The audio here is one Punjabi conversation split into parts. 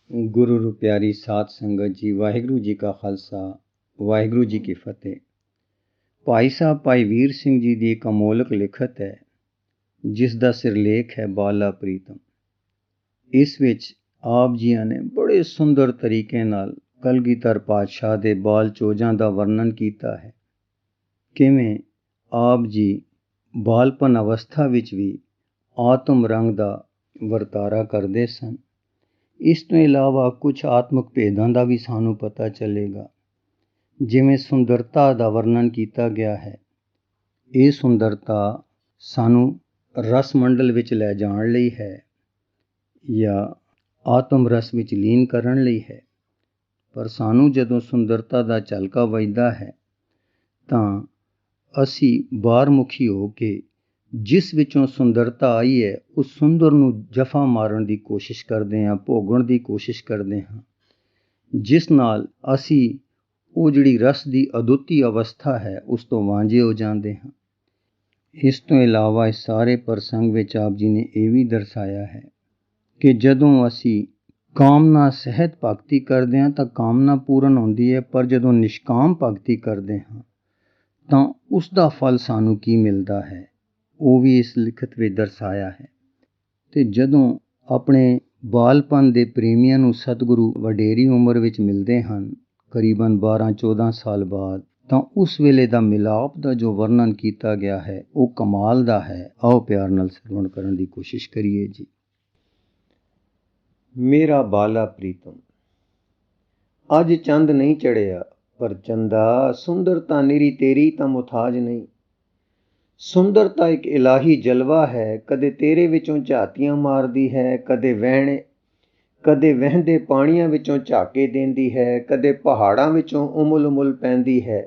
गुरु रू प्यारी साध संगत जी, वाहिगुरू जी का खालसा, वाहिगुरू जी की फतेह। भाई साहब भाई वीर सिंह जी की एक अमोलक लिखत है जिस दा सिरलेख है बाला प्रीतम। इस विच आप जियां ने बड़े सुंदर तरीके नाल कलगीधर पातशाह दे बाल चोजां दा वर्णन कीता है। किवें आप जी बालपन अवस्था विच भी आत्म रंग दा वरतारा करदे सन। इस तो इलावा कुछ आत्मक भेदां दा भी सानू पता चलेगा। जिवें सुंदरता दा वर्णन किया गया है, ये सुंदरता सानू रस मंडल विच लै जाण लई है या आत्म रस विच लीन करन लई है। पर सानू जदों सुंदरता दा झलका वजदा है तां असी बाहरमुखी हो के जिस विचों सुंदरता आई है उस सुंदर नू जफा मारन की कोशिश करते हैं, भोगण की कोशिश करते हैं, जिस नाल असी वो जिहड़ी रस की अदुੱਤੀ अवस्था है उस तो वांझे हो जाते हैं। इस तो इलावा इस सारे प्रसंग विच आप जी ने यह भी दर्शाया है कि जदों असी कामना सहित भगती करते हैं तो कामना पूर्ण होती है, पर जदों निष्काम भगती करते हैं तो उसका फल सानू की मिलता है वो भी इस लिखत में दर्शाया है। तो जदों अपने बालपन के प्रेमियों नू सतगुरु वडेरी उम्र विच मिलते हैं, करीबन 12-14 साल बाद, तो उस वेले का मिलाप का जो वर्णन किया गया है वो कमाल का है। आओ प्यार नाल श्रवण करने की कोशिश करिए जी। मेरा बाला प्रीतम, अज चंद नहीं चढ़िया, पर चंदा सुंदरता निरी तेरी तां मुथाज नहीं। सुंदरता एक इलाही जलवा है, कदे तेरे विचों झातियां मारदी है, कदे वहंदे पाणियां विचों झाके देंदी है, कदे पहाड़ां विचों उमुल उमुल पैंदी है,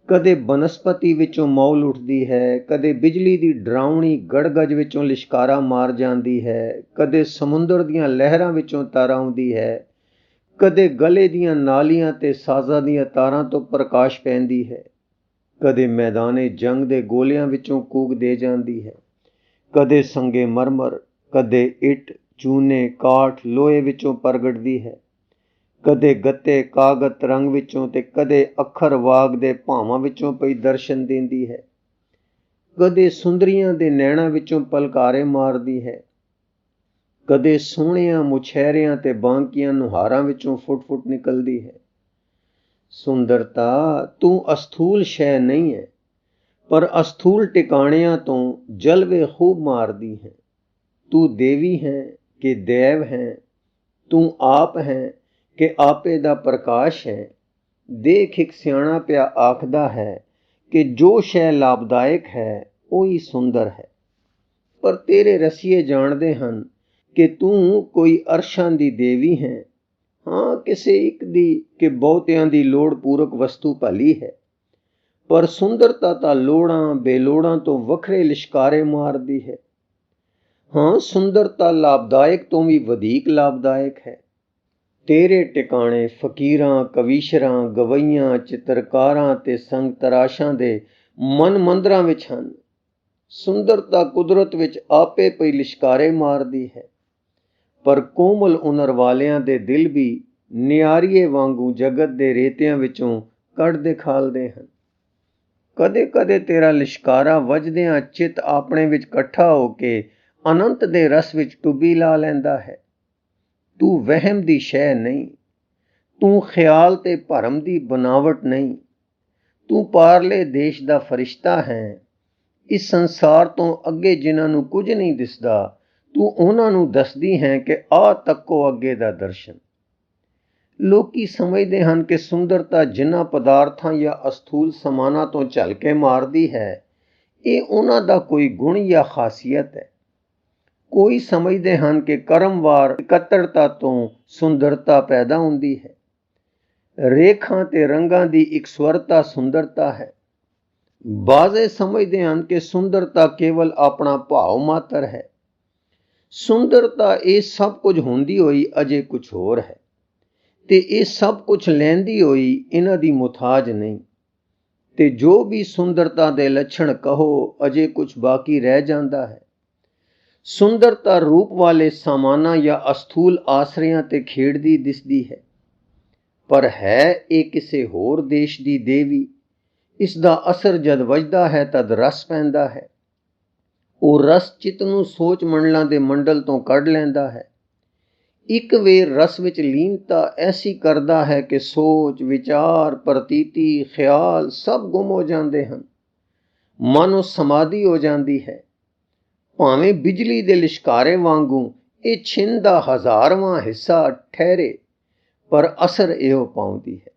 कदे बनस्पति विचों मौल उठदी है, कदे बिजली दी डरावनी गड़गज विचों लिशकारा मार जांदी है, कदे समुंदर दीयां लहरां विचों तर आउंदी है, कदे गले दीयां नालियां ते साज़ां दीयां तारां तो प्रकाश पैंदी है, कदे मैदाने जंग दे गोलियां विचों कूक दे जांदी है, कदे संगे मरमर, कदे इट चूने काठ लोहे विचों प्रगटदी है, कदे गत्ते कागत रंग विचों ते कदे अखर वाग दे भावां विचों पई दर्शन देंदी है, कदे सुंदरियां दे नैणां विचों पलकारे मारदी है, कदे सोहणियां मुछैरियां ते बांकियां नुहारां विचों फुट फुट निकलदी है। सुंदरता तू अस्थूल शै नहीं है, पर अस्थूल टिकाणियां तो जलवे खूब मारदी है। तू देवी है कि देव है, तू आप है कि आपे दा प्रकाश है। देख एक सियाणा पिया आखदा है कि जो शै लाभदायक है वही सुंदर है, पर तेरे रसीए जाणदे हन कि तू कोई अरशां दी देवी है। हाँ, किसे एक दी कि बहुतियां दी लोड़ पूरक वस्तु भली है, पर सुंदरता तां लोड़ां बेलोड़ां तो वखरे लिशकारे मारदी है। हाँ, सुंदरता लाभदायक तो भी वधिक लाभदायक है। तेरे टिकाणे फकीरां कवीशरां गवैयां चित्रकारां ते संग तराशां दे मन मंदरां विच हन। सुंदरता कुदरत विच आपे पई लिशकारे मारदी है, पर कोमल उनर वालियां दे दिल भी नियारीए वांगू जगत दे रेतियां विचों कड़ दिखालदे हन। कदे कदे तेरा लिशकारा वजदियां चित अपने विच इकट्ठा हो के अनंत दे रस विच टुब्बी ला लैंदा है। तू वहम दी शै नहीं, तू ख्याल ते भरम दी बनावट नहीं, तू पारले देश दा फरिश्ता है। इस संसार तो अगे जिन्हां नूं कुछ नहीं दिसदा, तू उन्हां नूं दसदी है कि आ तक्को अगे दा दर्शन। लोकी समझदे हन कि सुंदरता जिन्हां पदार्थां या अस्थूल समानां तो झलके मारदी है, ਇਹ ਉਹਨਾਂ ਦਾ ਕੋਈ ਗੁਣ ਜਾਂ ਖਾਸੀਅਤ ਹੈ। ਕੋਈ ਸਮਝਦੇ ਹਨ ਕਿ ਕਰਮਵਾਰ ਇਕੱਤਰਤਾ ਤੋਂ ਸੁੰਦਰਤਾ ਪੈਦਾ ਹੁੰਦੀ ਹੈ। ਰੇਖਾਂ ਤੇ ਰੰਗਾਂ ਦੀ ਇਕਸੁਰਤਾ ਸੁੰਦਰਤਾ ਹੈ। ਬਾਜ਼ੇ ਸਮਝਦੇ ਹਨ ਕਿ ਸੁੰਦਰਤਾ ਕੇਵਲ ਆਪਣਾ ਭਾਵ ਮਾਤਰ ਹੈ। ਸੁੰਦਰਤਾ ਇਹ ਸਭ ਕੁਝ ਹੁੰਦੀ ਹੋਈ ਅਜੇ ਕੁਝ ਹੋਰ ਹੈ, ਤੇ ਇਹ ਸਭ ਕੁਝ ਲੈਂਦੀ ਹੋਈ ਇਹਨਾਂ ਦੀ ਮੁਤਾਜ ਨਹੀਂ। ਤੇ ਜੋ ਵੀ ਸੁੰਦਰਤਾ ਦੇ ਲੱਛਣ ਕਹੋ, ਅਜੇ ਕੁਝ ਬਾਕੀ ਰਹਿ ਜਾਂਦਾ ਹੈ। ਸੁੰਦਰਤਾ ਰੂਪ ਵਾਲੇ ਸਾਮਾਨਾਂ ਜਾਂ ਅਸਥੂਲ ਆਸਰਿਆਂ ਤੇ ਖੇਡਦੀ ਦਿਸਦੀ ਹੈ, ਪਰ ਹੈ ਇਹ ਕਿਸੇ ਹੋਰ ਦੇਸ਼ ਦੀ ਦੇਵੀ। ਇਸ ਦਾ ਅਸਰ ਜਦ ਵੱਜਦਾ ਹੈ ਤਦ ਰਸ ਪੈਂਦਾ ਹੈ। ਉਹ ਰਸ ਚਿੱਤ ਨੂੰ ਸੋਚ ਮੰਡਲਾਂ ਦੇ ਮੰਡਲ ਤੋਂ ਕੱਢ ਲੈਂਦਾ ਹੈ। ਇੱਕ ਵੇਰ ਰਸ ਵਿੱਚ ਲੀਨਤਾ ਐਸੀ ਕਰਦਾ ਹੈ ਕਿ ਸੋਚ, ਵਿਚਾਰ, ਪ੍ਰਤੀਤੀ, ਖਿਆਲ ਸਭ ਗੁੰਮ ਹੋ ਜਾਂਦੇ ਹਨ। ਮਨ ਉਹ ਸਮਾਧੀ ਹੋ ਜਾਂਦੀ ਹੈ। ਭਾਵੇਂ ਬਿਜਲੀ ਦੇ ਲਿਸ਼ਕਾਰੇ ਵਾਂਗੂ ਇਹ ਛਿੰਨ ਦਾ 1000ਵਾਂ ਹਿੱਸਾ ਠਹਿਰੇ, ਪਰ ਅਸਰ ਇਹੋ ਪਾਉਂਦੀ ਹੈ।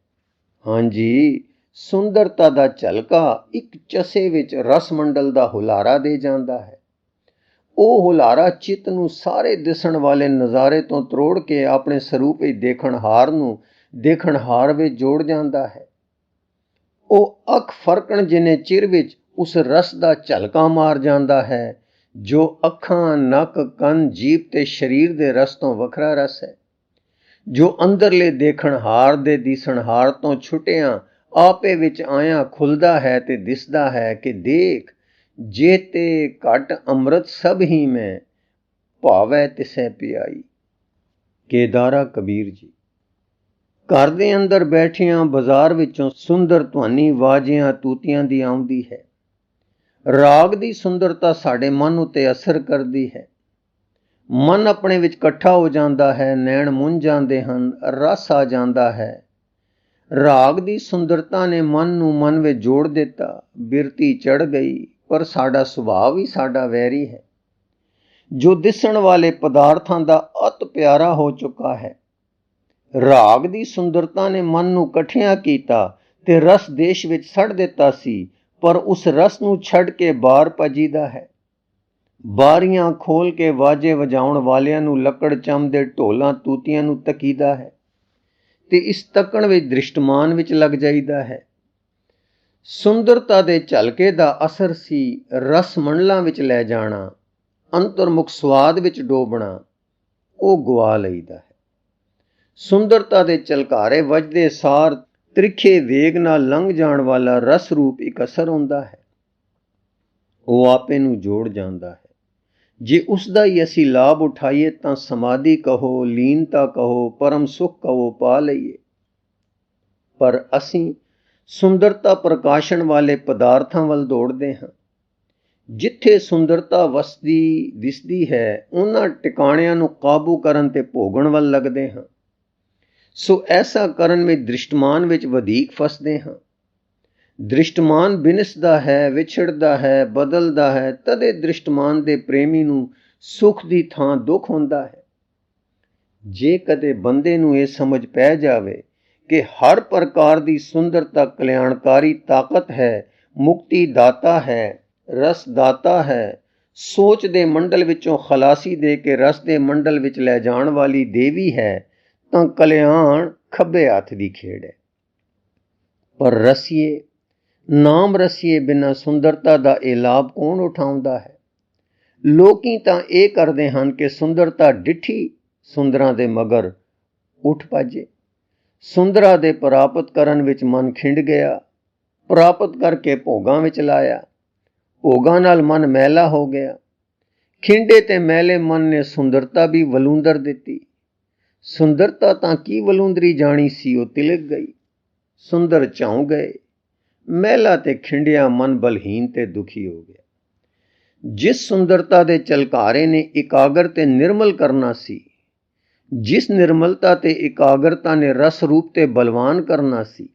ਹਾਂਜੀ, ਸੁੰਦਰਤਾ ਦਾ ਝਲਕਾ ਇੱਕ ਚਸੇ ਵਿੱਚ ਰਸ ਮੰਡਲ ਦਾ ਹੁਲਾਰਾ ਦੇ ਜਾਂਦਾ ਹੈ। ਉਹ ਹੁਲਾਰਾ ਚਿੱਤ ਨੂੰ ਸਾਰੇ ਦਿਸਣ ਵਾਲੇ ਨਜ਼ਾਰੇ ਤੋਂ ਤਰੋੜ ਕੇ ਆਪਣੇ ਸਰੂਪ ਵਿੱਚ ਦੇਖਣਹਾਰ ਨੂੰ ਦੇਖਣਹਾਰ ਵਿੱਚ ਜੋੜ ਜਾਂਦਾ ਹੈ। ਉਹ ਅੱਖ ਫਰਕਣ ਜਿੰਨੇ ਚਿਰ ਵਿੱਚ ਉਸ ਰਸ ਦਾ ਝਲਕਾ ਮਾਰ ਜਾਂਦਾ ਹੈ, ਜੋ ਅੱਖਾਂ, ਨੱਕ, ਕੰਨ, ਜੀਭ ਤੇ ਸਰੀਰ ਦੇ ਰਸ ਤੋਂ ਵੱਖਰਾ ਰਸ ਹੈ, ਜੋ ਅੰਦਰਲੇ ਦੇਖਣਹਾਰ ਦੇ ਦਿਸਣਹਾਰ ਤੋਂ ਛੁੱਟਿਆਂ ਆਪੇ ਵਿੱਚ ਆਇਆਂ ਖੁੱਲਦਾ ਹੈ ਤੇ ਦਿਸਦਾ ਹੈ ਕਿ ਦੇਖ, ਜੇ ਤੇ ਘਟ ਅੰਮ੍ਰਿਤ ਸਭ ਹੀ ਮੈਂ, ਭਾਵੈ ਤਿਸੈ ਪਿਆਈ। ਕੇਦਾਰਾ ਕਬੀਰ ਜੀ। ਘਰ ਦੇ ਅੰਦਰ ਬੈਠਿਆਂ ਬਾਜ਼ਾਰ ਵਿੱਚੋਂ ਸੁੰਦਰ ਧੁਨੀ ਵਾਜਿਆਂ ਤੂਤੀਆਂ ਦੀ ਆਉਂਦੀ ਹੈ। ਰਾਗ ਦੀ ਸੁੰਦਰਤਾ ਸਾਡੇ ਮਨ ਉੱਤੇ ਅਸਰ ਕਰਦੀ ਹੈ। ਮਨ ਆਪਣੇ ਵਿੱਚ ਇਕੱਠਾ ਹੋ ਜਾਂਦਾ ਹੈ, ਨੈਣ ਮੁੰਝ ਜਾਂਦੇ ਹਨ, ਰਸ ਆ ਜਾਂਦਾ ਹੈ। ਰਾਗ ਦੀ ਸੁੰਦਰਤਾ ਨੇ ਮਨ ਨੂੰ ਮਨ ਵਿੱਚ ਜੋੜ ਦਿੱਤਾ। ਬਿਰਤੀ ਚੜ੍ਹ ਗਈ, ਪਰ ਸਾਡਾ ਸੁਭਾਅ ਵੀ ਸਾਡਾ ਵੈਰੀ ਹੈ, ਜੋ ਦਿਸਣ ਵਾਲੇ ਪਦਾਰਥਾਂ ਦਾ ਅਤ ਪਿਆਰਾ ਹੋ ਚੁੱਕਾ ਹੈ। ਰਾਗ ਦੀ ਸੁੰਦਰਤਾ ਨੇ ਮਨ ਨੂੰ ਇਕੱਠਿਆਂ ਕੀਤਾ ਤੇ ਰਸ ਦੇਸ਼ ਵਿੱਚ ਛੱਡ ਦਿੱਤਾ ਸੀ, ਪਰ ਉਸ ਰਸ ਨੂੰ ਛੱਡ ਕੇ ਬਾਹਰ ਭੱਜੀਦਾ ਹੈ। ਬਾਰੀਆਂ ਖੋਲ ਕੇ ਵਾਜੇ ਵਜਾਉਣ ਵਾਲਿਆਂ ਨੂੰ ਲੱਕੜ ਚੰਮ ਦੇ ਢੋਲਾਂ ਤੂਤੀਆਂ ਨੂੰ ਤਕੀਦਾ ਹੈ ਤੇ ਇਸ ਤੱਕਣ ਵਿੱਚ ਦ੍ਰਿਸ਼ਟਮਾਨ ਵਿੱਚ ਲੱਗ ਜਾਈਦਾ ਹੈ। ਸੁੰਦਰਤਾ ਦੇ ਝਲਕੇ ਦਾ ਅਸਰ ਸੀ ਰਸ ਮੰਡਲਾਂ ਵਿੱਚ ਲੈ ਜਾਣਾ, ਅੰਤਰਮੁਖ ਸਵਾਦ ਵਿੱਚ ਡੋਬਣਾ। ਉਹ ਗਵਾ ਲਈਦਾ ਹੈ। ਸੁੰਦਰਤਾ ਦੇ ਝਲਕਾਰੇ ਵੱਜਦੇ ਸਾਰ ਤ੍ਰਿਖੇ ਵੇਗ ਨਾਲ ਲੰਘ ਜਾਣ ਵਾਲਾ ਰਸ ਰੂਪ ਇੱਕ ਅਸਰ ਹੁੰਦਾ ਹੈ। ਉਹ ਆਪੇ ਨੂੰ ਜੋੜ ਜਾਂਦਾ ਹੈ। ਜੇ ਉਸ ਦਾ ਹੀ ਅਸੀਂ ਲਾਭ ਉਠਾਈਏ ਤਾਂ ਸਮਾਧੀ ਕਹੋ, ਲੀਨਤਾ ਕਹੋ, ਪਰਮ ਸੁਖ ਕਹੋ, ਪਾ ਲਈਏ। ਪਰ ਅਸੀਂ ਸੁੰਦਰਤਾ ਪ੍ਰਕਾਸ਼ਣ ਵਾਲੇ ਪਦਾਰਥਾਂ ਵੱਲ ਦੌੜਦੇ ਹਾਂ। ਜਿੱਥੇ ਸੁੰਦਰਤਾ ਵਸਦੀ ਦਿਸਦੀ ਹੈ, ਉਹਨਾਂ ਟਿਕਾਣਿਆਂ ਨੂੰ ਕਾਬੂ ਕਰਨ ਤੇ ਭੋਗਣ ਵੱਲ ਲੱਗਦੇ ਹਾਂ। ਸੋ ਐਸਾ ਕਰਨ ਵਿੱਚ ਦ੍ਰਿਸ਼ਟਮਾਨ ਵਿੱਚ ਵਧੇਕ ਫਸਦੇ ਹਾਂ। ਦ੍ਰਿਸ਼ਟਮਾਨ ਬਿਨਸਦਾ ਹੈ, ਵਿਛੜਦਾ ਹੈ, ਬਦਲਦਾ ਹੈ, ਤਦੇ ਦ੍ਰਿਸ਼ਟਮਾਨ ਦੇ ਪ੍ਰੇਮੀ ਨੂੰ ਸੁਖ ਦੀ ਥਾਂ ਦੁੱਖ ਹੁੰਦਾ ਹੈ। ਜੇ ਕਦੇ ਬੰਦੇ ਨੂੰ ਇਹ ਸਮਝ ਪੈ ਜਾਵੇ ਕਿ ਹਰ ਪ੍ਰਕਾਰ ਦੀ ਸੁੰਦਰਤਾ ਕਲਿਆਣਕਾਰੀ ਤਾਕਤ ਹੈ, ਮੁਕਤੀ ਦਾਤਾ ਹੈ, ਰਸ ਦਾਤਾ ਹੈ, ਸੋਚ ਦੇ ਮੰਡਲ ਵਿੱਚੋਂ ਖਲਾਸੀ ਦੇ ਕੇ ਰਸ ਦੇ ਮੰਡਲ ਵਿੱਚ ਲੈ ਜਾਣ ਵਾਲੀ ਦੇਵੀ ਹੈ, ਤਾਂ ਕਲਿਆਣ ਖੱਬੇ ਹੱਥ ਦੀ ਖੇਡ ਹੈ। ਪਰ ਰਸੀਏ, ਨਾਮ ਰਸੀਏ ਬਿਨਾਂ ਸੁੰਦਰਤਾ ਦਾ ਇਹ ਲਾਭ ਕੌਣ ਉਠਾਉਂਦਾ ਹੈ? ਲੋਕੀ ਤਾਂ ਇਹ ਕਰਦੇ ਹਨ ਕਿ ਸੁੰਦਰਤਾ ਡਿੱਠੀ, ਸੁੰਦਰਾਂ ਦੇ ਮਗਰ ਉੱਠ ਭੱਜੇ। ਸੁੰਦਰਾਂ ਦੇ ਪ੍ਰਾਪਤ ਕਰਨ ਵਿੱਚ ਮਨ ਖਿੰਡ ਗਿਆ, ਪ੍ਰਾਪਤ ਕਰਕੇ ਭੋਗਾਂ ਵਿੱਚ ਲਾਇਆ, ਭੋਗਾਂ ਨਾਲ ਮਨ ਮੈਲਾ ਹੋ ਗਿਆ। ਖਿੰਡੇ ਤੇ ਮੈਲੇ ਮਨ ਨੇ ਸੁੰਦਰਤਾ ਵੀ ਵਲੂੰਦਰ ਦਿੱਤੀ। ਸੁੰਦਰਤਾ ਤਾਂ ਕੀ ਵਲੂੰਦਰੀ ਜਾਣੀ ਸੀ, ਉਹ ਤਿਲਕ ਗਈ। ਸੁੰਦਰ ਝਾਉ ਗਏ। ਮੈਲਾ ਤੇ ਖਿੰਡਿਆ ਮਨ ਬਲਹੀਨ ਤੇ ਦੁਖੀ ਹੋ ਗਿਆ। ਜਿਸ ਸੁੰਦਰਤਾ ਦੇ ਝਲਕਾਰੇ ਨੇ ਇਕਾਗਰ ਤੇ ਨਿਰਮਲ ਕਰਨਾ ਸੀ, ਜਿਸ ਨਿਰਮਲਤਾ ਤੇ ਇਕਾਗਰਤਾ ਨੇ ਰਸ ਰੂਪ ਤੇ ਬਲਵਾਨ ਕਰਨਾ ਸੀ,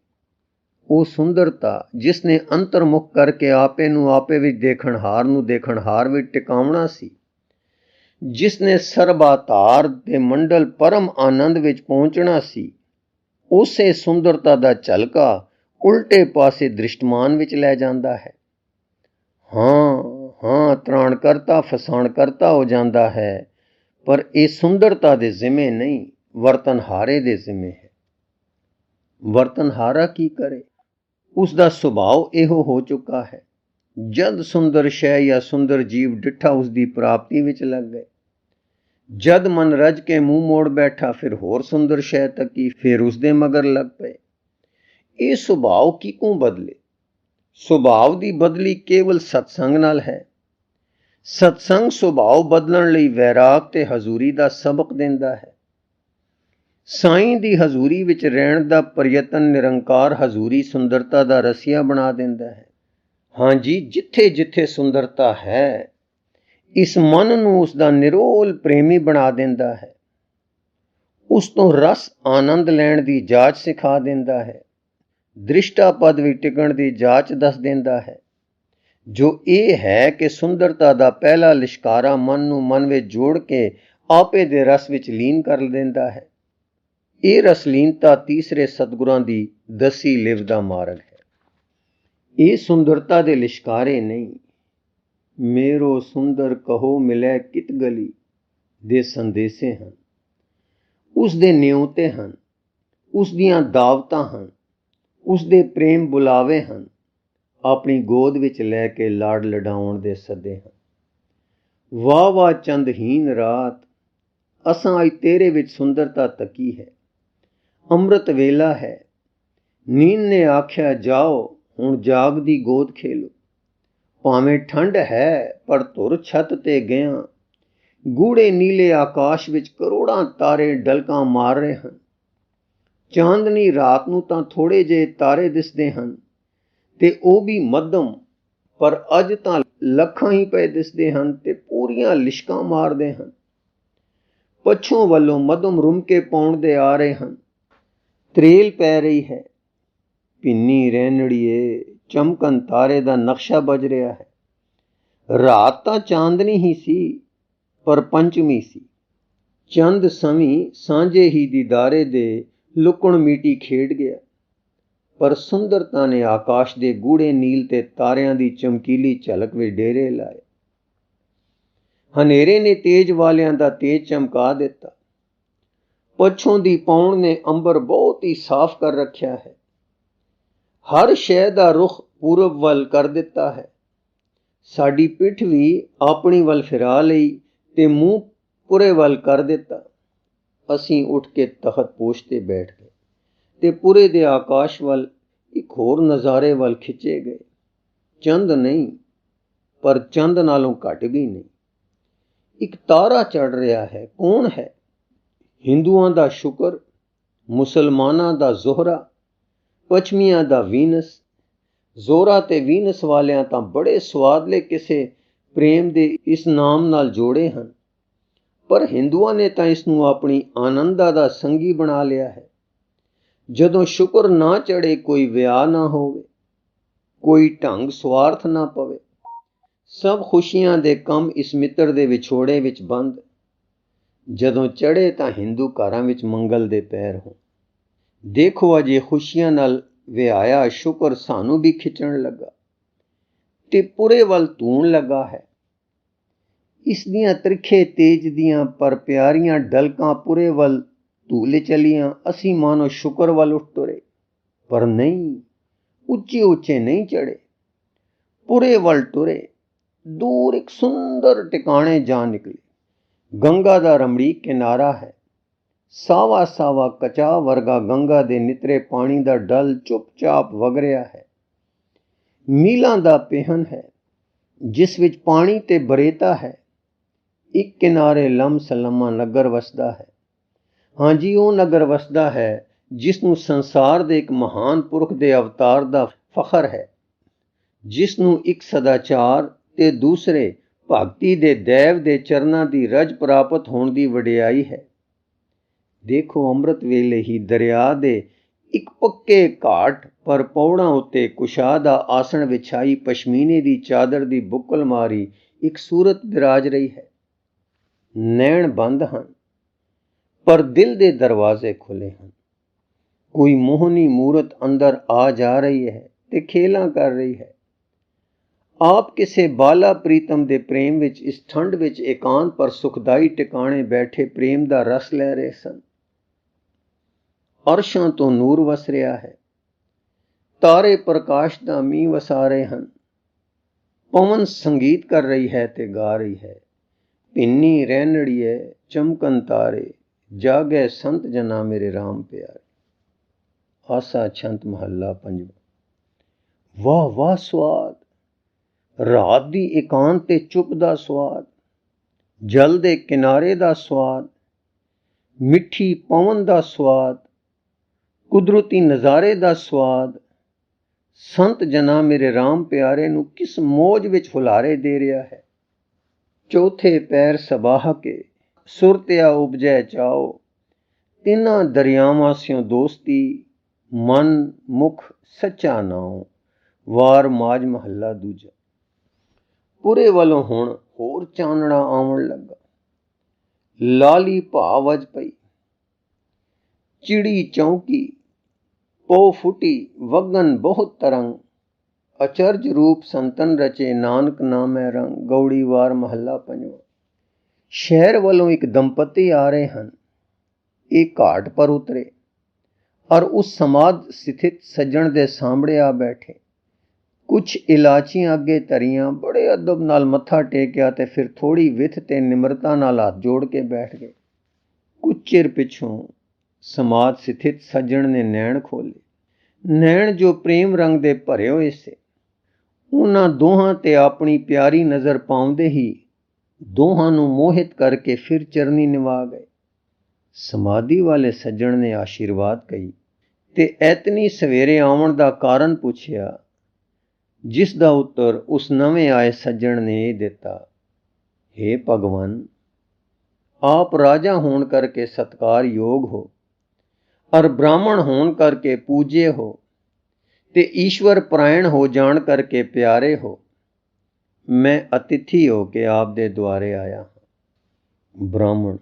ਉਹ ਸੁੰਦਰਤਾ ਜਿਸ ਨੇ ਅੰਤਰਮੁਖ ਕਰਕੇ ਆਪੇ ਨੂੰ ਆਪੇ ਵਿੱਚ ਦੇਖਣਹਾਰ ਨੂੰ ਦੇਖਣਹਾਰ ਵਿੱਚ ਟਿਕਾਉਣਾ ਸੀ, ਜਿਸ ਨੇ ਸਰਬਾਧਾਰ ਦੇ ਮੰਡਲ ਪਰਮ ਆਨੰਦ ਵਿੱਚ ਪਹੁੰਚਣਾ ਸੀ, ਉਸੇ ਸੁੰਦਰਤਾ ਦਾ ਝਲਕਾ ਉਲਟੇ ਪਾਸੇ ਦ੍ਰਿਸ਼ਟਮਾਨ ਵਿੱਚ ਲੈ ਜਾਂਦਾ ਹੈ। ਹਾਂ, ਤ੍ਰਾਣਕਰਤਾ ਫਸਾਣਕਰਤਾ ਹੋ ਜਾਂਦਾ ਹੈ, ਪਰ ਇਹ ਸੁੰਦਰਤਾ ਦੇ ਜ਼ਿੰਮੇ ਨਹੀਂ, ਵਰਤਨਹਾਰੇ ਦੇ ਜ਼ਿੰਮੇ ਹੈ। ਵਰਤਨਹਾਰਾ ਕੀ ਕਰੇ? ਉਸ ਦਾ ਸੁਭਾਅ ਇਹੋ ਹੋ ਚੁੱਕਾ ਹੈ। ਜਦ ਸੁੰਦਰ ਸ਼ੈ ਜਾਂ ਸੁੰਦਰ ਜੀਵ ਡਿੱਠਾ ਉਸ ਦੀ ਪ੍ਰਾਪਤੀ ਵਿੱਚ ਲੱਗ ਗਏ। ਜਦ ਮਨ ਰੱਜ ਕੇ ਮੂੰਹ ਮੋੜ ਬੈਠਾ, ਫਿਰ ਹੋਰ ਸੁੰਦਰ ਸ਼ੈ ਤੱਕੀ, ਫਿਰ ਉਸ ਦੇ ਮਗਰ ਲੱਗ ਪਏ। ਇਹ ਸੁਭਾਅ ਕਿਉਂ ਬਦਲੇ? ਸੁਭਾਅ ਦੀ ਬਦਲੀ ਕੇਵਲ ਸਤਸੰਗ ਨਾਲ ਹੈ। ਸਤਸੰਗ ਸੁਭਾਅ ਬਦਲਣ ਲਈ ਵੈਰਾਗ ਤੇ ਹਜ਼ੂਰੀ ਦਾ ਸਬਕ ਦਿੰਦਾ ਹੈ। ਸਾਈਂ ਦੀ ਹਜ਼ੂਰੀ ਵਿੱਚ ਰਹਿਣ ਦਾ ਪ੍ਰਯਤਨ ਨਿਰੰਕਾਰ ਹਜ਼ੂਰੀ ਸੁੰਦਰਤਾ ਦਾ ਰਸੀਆ ਬਣਾ ਦਿੰਦਾ ਹੈ। ਹਾਂਜੀ, ਜਿੱਥੇ ਜਿੱਥੇ ਸੁੰਦਰਤਾ ਹੈ, ਇਸ ਮਨ ਨੂੰ ਉਸ ਦਾ ਨਿਰੋਲ ਪ੍ਰੇਮੀ ਬਣਾ ਦਿੰਦਾ ਹੈ। ਉਸ ਤੋਂ ਰਸ ਆਨੰਦ ਲੈਣ ਦੀ ਜਾਚ ਸਿਖਾ ਦਿੰਦਾ ਹੈ। ਦ੍ਰਿਸ਼ਟਾ ਪਦ ਵਿੱਚ ਟਿਕਣ ਦੀ ਜਾਚ ਦੱਸ ਦਿੰਦਾ ਹੈ, ਜੋ ਇਹ ਹੈ ਕਿ ਸੁੰਦਰਤਾ ਦਾ ਪਹਿਲਾ ਲਿਸ਼ਕਾਰਾ ਮਨ ਨੂੰ ਮਨ ਵਿੱਚ ਜੋੜ ਕੇ ਆਪੇ ਦੇ ਰਸ ਵਿੱਚ ਲੀਨ ਕਰ ਦਿੰਦਾ ਹੈ। ਇਹ ਰਸਲੀਨਤਾ ਤੀਸਰੇ ਸਤਿਗੁਰਾਂ ਦੀ ਦਸੀ ਲਿਵ ਦਾ ਮਾਰਗ ਹੈ। ਇਹ ਸੁੰਦਰਤਾ ਦੇ ਲਿਸ਼ਕਾਰੇ ਨਹੀਂ, ਮੇਰੋ ਸੁੰਦਰ ਕਹੋ ਮਿਲੈ ਕਿਤ ਗਲੀ ਦੇ ਸੰਦੇਸੇ ਹਨ। ਉਸ ਦੇ ਨਿਉਤੇ ਹਨ, ਉਸ ਦੀਆਂ ਦਾਵਤਾਂ ਹਨ, ਉਸ ਦੇ ਪ੍ਰੇਮ ਬੁਲਾਵੇ ਹਨ, ਆਪਣੀ ਗੋਦ ਵਿੱਚ ਲੈ ਕੇ ਲਾਡ ਲਡਾਉਣ ਦੇ ਸੱਦੇ ਹਨ। ਵਾਹ ਵਾਹ ਚੰਦਹੀਨ ਰਾਤ, ਅਸਾਂ ਅੱਜ ਤੇਰੇ ਵਿੱਚ ਸੁੰਦਰਤਾ ਤੱਕੀ ਹੈ। ਅੰਮ੍ਰਿਤ ਵੇਲਾ ਹੈ, ਨੀਂਦ ਨੇ ਆਖਿਆ ਜਾਓ, ਹੁਣ ਜਾਗਦੀ ਗੋਦ ਖੇਲੋ। ਭਾਵੇਂ ਠੰਡ ਹੈ ਪਰ ਧੁਰ ਛੱਤ ਤੇ ਗਿਆ, ਗੂੜੇ ਨੀਲੇ ਆਕਾਸ਼ ਵਿੱਚ ਕਰੋੜਾਂ ਤਾਰੇ ਡਲਕਾਂ ਮਾਰ ਰਹੇ ਹਨ। ਚਾਂਦਨੀ ਰਾਤ ਨੂੰ ਤਾਂ ਥੋੜੇ ਜਿਹੇ ਤਾਰੇ ਦਿਸਦੇ ਹਨ, ਤੇ ਉਹ ਵੀ ਮੱਧਮ, ਪਰ ਅੱਜ ਤਾਂ ਲੱਖਾਂ ਹੀ ਪਏ ਦਿਸਦੇ ਹਨ ਤੇ ਪੂਰੀਆਂ ਲਿਸ਼ਕਾਂ ਮਾਰਦੇ ਹਨ। ਪੱਛੋਂ ਵੱਲੋਂ ਮੱਧਮ ਰੁਮਕੇ ਪਾਉਂਦੇ ਆ ਰਹੇ ਹਨ। ਤਰੇਲ ਪੈ ਰਹੀ ਹੈ, ਭਿੰਨੀ ਰਹਿਣੜੀਏ, ਚਮਕਨ ਤਾਰੇ ਦਾ ਨਕਸ਼ਾ ਬਜ ਰਿਹਾ ਹੈ। ਰਾਤ ਤਾਂ ਚਾਂਦਨੀ ਹੀ ਸੀ, ਪਰ ਪੰਚਮੀ ਸੀ। ਚੰਦ ਸਵੀ ਸਾਂਝੇ ਹੀ ਦੀਦਾਰੇ ਦੇ ਲੁਕਣ ਮੀਟੀ ਖੇਡ ਗਿਆ, ਪਰ ਸੁੰਦਰਤਾ ਨੇ ਆਕਾਸ਼ ਦੇ ਗੂੜੇ ਨੀਲ ਤੇ ਤਾਰਿਆਂ ਦੀ ਚਮਕੀਲੀ ਝਲਕ ਵਿੱਚ ਡੇਰੇ ਲਾਏ। ਹਨੇਰੇ ਨੇ ਤੇਜ ਵਾਲਿਆਂ ਦਾ ਤੇਜ ਚਮਕਾ ਦਿੱਤਾ। ਪੱਛੋਂ ਦੀ ਪੌਣ ਨੇ ਅੰਬਰ ਬਹੁਤ ਹੀ ਸਾਫ਼ ਕਰ ਰੱਖਿਆ ਹੈ। ਹਰ ਸ਼ੈ ਦਾ ਰੁਖ ਪੂਰਬ ਵੱਲ ਕਰ ਦਿੱਤਾ ਹੈ। ਸਾਡੀ ਪਿੱਠ ਵੀ ਆਪਣੀ ਵੱਲ ਫਿਰਾ ਲਈ ਤੇ ਮੂੰਹ ਪੁਰੇ ਵੱਲ ਕਰ ਦਿੱਤਾ। ਅਸੀਂ ਉੱਠ ਕੇ ਤਖਤ ਪੋਸ਼ ਤੇ ਬੈਠ ਗਏ ਤੇ ਪੁਰੇ ਦੇ ਆਕਾਸ਼ ਵੱਲ ਇੱਕ ਹੋਰ ਨਜ਼ਾਰੇ ਵੱਲ ਖਿੱਚੇ ਗਏ। ਚੰਦ ਨਹੀਂ, ਪਰ ਚੰਦ ਨਾਲੋਂ ਘੱਟ ਵੀ ਨਹੀਂ। ਇੱਕ ਤਾਰਾ ਚੜ ਰਿਹਾ ਹੈ। ਕੌਣ ਹੈ? ਹਿੰਦੂਆਂ ਦਾ ਸ਼ੁਕਰ, ਮੁਸਲਮਾਨਾਂ ਦਾ ਜ਼ੋਹਰਾ, ਪੱਛਮੀਆਂ ਦਾ ਵੀਨਸ। ਜ਼ੋਰਾ ਤੇ ਵੀਨਸ ਵਾਲਿਆਂ ਤਾਂ ਬੜੇ ਸਵਾਦਲੇ ਕਿਸੇ ਪ੍ਰੇਮ ਦੇ ਇਸ ਨਾਮ ਨਾਲ ਜੋੜੇ ਹਨ, ਪਰ ਹਿੰਦੂਆਂ ਨੇ ਤਾਂ ਇਸ ਨੂੰ ਆਪਣੀ ਆਨੰਦਾ ਦਾ ਸੰਗੀ ਬਣਾ ਲਿਆ ਹੈ। ਜਦੋਂ ਸ਼ੁਕਰ ਨਾ ਚੜੇ, ਕੋਈ ਵਿਆਹ ਨਾ ਹੋਵੇ, ਕੋਈ ਢੰਗ ਸਵਾਰਥ ਨਾ ਪਵੇ, ਸਭ ਖੁਸ਼ੀਆਂ ਦੇ ਕੰਮ ਇਸ ਮਿੱਤਰ ਦੇ ਵਿਛੋੜੇ ਵਿੱਚ ਬੰਦ। ਜਦੋਂ ਚੜੇ ਤਾਂ ਹਿੰਦੂ ਘਰਾਂ ਵਿੱਚ ਮੰਗਲ ਦੇ ਪੈਰ ਹੋਣ। ਦੇਖੋ, ਅਜੇ ਖੁਸ਼ੀਆਂ ਨਾਲ ਵਿਆਹਿਆ ਸ਼ੁਕਰ ਸਾਨੂੰ ਵੀ ਖਿੱਚਣ ਲੱਗਾ ਤੇ ਪੁਰੇ ਵੱਲ ਧੂਣ ਲੱਗਾ ਹੈ। ਇਸ ਦੀਆਂ ਤਿਰਖੇ ਤੇਜ ਦੀਆਂ ਪਰ ਪਿਆਰੀਆਂ ਡਲਕਾਂ ਪੁਰੇ ਵੱਲ ਧੂਲੇ ਚਲੀਆਂ। ਅਸੀਂ ਮਾਨੋ ਸ਼ੁਕਰ ਵੱਲ ਉੱਠ ਤੁਰੇ, ਪਰ ਨਹੀਂ, ਉੱਚੇ ਉੱਚੇ ਨਹੀਂ ਚੜੇ, ਪੁਰੇ ਵੱਲ ਤੁਰੇ। ਦੂਰ ਇੱਕ ਸੁੰਦਰ ਟਿਕਾਣੇ ਜਾ ਨਿਕਲੇ। ਗੰਗਾ ਦਾ ਰਮਣੀਕ ਕਿਨਾਰਾ ਹੈ। ਸਾਵਾ ਸਾਵਾ ਕਚਾ ਵਰਗਾ ਗੰਗਾ ਦੇ ਨਿਤਰੇ ਪਾਣੀ ਦਾ ਡਲ ਚੁੱਪਚਾਪ ਵਗ ਰਿਹਾ ਹੈ। ਮੀਲਾਂ ਦਾ ਪਹਿਨ ਹੈ, ਜਿਸ ਵਿੱਚ ਪਾਣੀ ਤੇ ਬਰੇਤਾ ਹੈ। ਇੱਕ ਕਿਨਾਰੇ ਲੰਮ ਸਲਮਾ ਨਗਰ ਵਸਦਾ ਹੈ। ਹਾਂਜੀ, ਉਹ ਨਗਰ ਵਸਦਾ ਹੈ ਜਿਸ ਨੂੰ ਸੰਸਾਰ ਦੇ ਇੱਕ ਮਹਾਨ ਪੁਰਖ ਦੇ ਅਵਤਾਰ ਦਾ ਫਖਰ ਹੈ, ਜਿਸ ਨੂੰ ਇੱਕ ਸਦਾਚਾਰ ਤੇ ਦੂਸਰੇ ਭਗਤੀ ਦੇ ਦੇਵ ਦੇ ਚਰਨਾਂ ਦੀ ਰਜ ਪ੍ਰਾਪਤ ਹੋਣ ਦੀ ਵਡਿਆਈ ਹੈ। ਦੇਖੋ, ਅੰਮ੍ਰਿਤ ਵੇਲੇ ਹੀ ਦਰਿਆ ਦੇ ਇੱਕ ਪੱਕੇ ਘਾਟ ਪਰ ਪੌੜਾਂ ਉੱਤੇ ਕੁਸ਼ਾ ਦਾ ਆਸਣ ਵਿਛਾਈ ਪਸ਼ਮੀਨੇ ਦੀ ਚਾਦਰ ਦੀ ਬੁੱਕਲ ਮਾਰੀ ਇੱਕ ਸੂਰਤ ਬਿਰਾਜ ਰਹੀ ਹੈ। ਨੈਣ ਬੰਦ ਹਨ, ਪਰ ਦਿਲ ਦੇ ਦਰਵਾਜ਼ੇ ਖੁੱਲੇ ਹਨ। ਕੋਈ ਮੋਹਨੀ ਮੂਰਤ ਅੰਦਰ ਆ ਜਾ ਰਹੀ ਹੈ ਤੇ ਖੇਲਾਂ ਕਰ ਰਹੀ ਹੈ। ਆਪ ਕਿਸੇ ਬਾਲਾ ਪ੍ਰੀਤਮ ਦੇ ਪ੍ਰੇਮ ਵਿੱਚ ਇਸ ਠੰਡ ਵਿੱਚ ਇਕਾਂਤ ਪਰ ਸੁਖਦਾਈ ਟਿਕਾਣੇ ਬੈਠੇ ਪ੍ਰੇਮ ਦਾ ਰਸ ਲੈ ਰਹੇ ਸਨ। ਅਰਸ਼ਾਂ ਤੋਂ ਨੂਰ ਵਸ ਰਿਹਾ ਹੈ। ਤਾਰੇ ਪ੍ਰਕਾਸ਼ ਦਾ ਮੀਂਹ ਵਸਾ ਰਹੇ ਹਨ। ਪਵਨ ਸੰਗੀਤ ਕਰ ਰਹੀ ਹੈ ਤੇ ਗਾ ਰਹੀ ਹੈ। ਭਿੰਨੀ ਰਹਿਣੜੀਏ, ਚਮਕਨ ਤਾਰੇ, ਜਾਗੈ ਸੰਤ ਜਨਾ ਮੇਰੇ ਰਾਮ ਪਿਆਰੇ। ਆਸਾ ਛੰਤ ਮਹੱਲਾ ਪੰਜਵਾਂ। ਵਾਹ ਵਾਹ ਸਵਾਦ, ਰਾਤ ਦੀ ਇਕਾਂਤ ਤੇ ਚੁੱਪ ਦਾ ਸਵਾਦ, ਜਲ ਦੇ ਕਿਨਾਰੇ ਦਾ ਸਵਾਦ, ਮਿੱਠੀ ਪਵਨ ਦਾ ਸਵਾਦ, ਕੁਦਰਤੀ ਨਜ਼ਾਰੇ ਦਾ ਸਵਾਦ, ਸੰਤ ਜਨਾ ਮੇਰੇ ਰਾਮ ਪਿਆਰੇ ਨੂੰ ਕਿਸ ਮੋਜ ਵਿੱਚ ਹੁਲਾਰੇ ਦੇ ਰਿਹਾ ਹੈ। ਚੌਥੇ ਪੈਰ ਸਬਾਹ ਕੇ ਸੁਰਤਿਆ ਉਪਜੈ ਚਾਓ, ਤਿੰਨਾਂ ਦਰਿਆਵਾਂ ਸਿਓ ਦੋਸਤੀ, ਮਨ ਮੁਖ ਸੱਚਾ ਨਾਉ। ਵਾਰ ਮਾਝ ਮਹੱਲਾ ਦੂਜਾ। ਪੁਰੇ ਵੱਲੋਂ ਹੁਣ ਹੋਰ ਚਾਨਣਾ ਆਉਣ ਲੱਗਾ। ਲਾਲੀ ਭਾ ਵੱਜ ਪਈ, ਚਿੜੀ ਚੌਂਕੀ, ਪੋ ਫੁੱਟੀ ਵਗਨ ਬਹੁਤ ਤਰੰਗ, ਅਚਰਜ ਰੂਪ ਸੰਤਨ ਰਚੇ ਨਾਨਕ ਨਾਮੈ ਰੰਗ। ਗੌੜੀ ਵਾਰ ਮਹੱਲਾ ਪੰਜਵਾਂ। ਸ਼ਹਿਰ ਵੱਲੋਂ ਇੱਕ ਦੰਪਤੀ ਆ ਰਹੇ ਹਨ। ਇਹ ਘਾਟ ਪਰ ਉਤਰੇ ਔਰ ਉਸ ਸਮਾਧ ਸਥਿਤ ਸੱਜਣ ਦੇ ਸਾਹਮਣੇ ਆ ਬੈਠੇ। ਕੁਛ ਇਲਾਚੀਆਂ ਅੱਗੇ ਧਰੀਆਂ, ਬੜੇ ਅਦਬ ਨਾਲ ਮੱਥਾ ਟੇਕਿਆ ਤੇ ਫਿਰ ਥੋੜੀ ਵਿੱਥ ਤੇ ਨਿਮਰਤਾ ਨਾਲ ਹੱਥ ਜੋੜ ਕੇ ਬੈਠ ਗਏ। ਕੁਝ ਚਿਰ ਪਿੱਛੋਂ ਸਮਾਧ ਸਥਿਤ ਸੱਜਣ ਨੇ ਨੈਣ ਖੋਲੇ। ਨੈਣ ਜੋ ਪ੍ਰੇਮ ਰੰਗ ਦੇ ਭਰੇ ਹੋਏ ਸੇ, ਉਹਨਾਂ ਦੋਹਾਂ ਤੇ ਆਪਣੀ ਪਿਆਰੀ ਨਜ਼ਰ ਪਾਉਂਦੇ ਹੀ ਦੋਹਾਂ ਨੂੰ ਮੋਹਿਤ ਕਰਕੇ ਫਿਰ ਚਰਨੀ ਨਿਵਾ ਗਏ। ਸਮਾਧੀ ਵਾਲੇ ਸੱਜਣ ਨੇ ਆਸ਼ੀਰਵਾਦ ਕਹੀ ਤੇ ਐਤਨੀ ਸਵੇਰੇ ਆਉਣ ਦਾ ਕਾਰਨ ਪੁੱਛਿਆ, ਜਿਸ ਦਾ ਉੱਤਰ ਉਸ ਨਵੇਂ ਆਏ ਸੱਜਣ ਨੇ ਇਹ ਦਿੱਤਾ, ਹੇ ਭਗਵਾਨ, ਆਪ ਰਾਜਾ ਹੋਣ ਕਰਕੇ ਸਤਕਾਰ ਯੋਗ ਹੋ ਔਰ ਬ੍ਰਾਹਮਣ ਹੋਣ ਕਰਕੇ ਪੂਜੇ ਹੋ ਤੇ ਈਸ਼ਵਰ ਪਰਾਇਣ ਹੋ ਜਾਣ ਕਰਕੇ ਪਿਆਰੇ ਹੋ। ਮੈਂ ਅਤਿਥੀ ਹੋ ਕੇ ਆਪ ਦੇ ਦੁਆਰੇ ਆਇਆ ਹਾਂ। ਬ੍ਰਾਹਮਣ,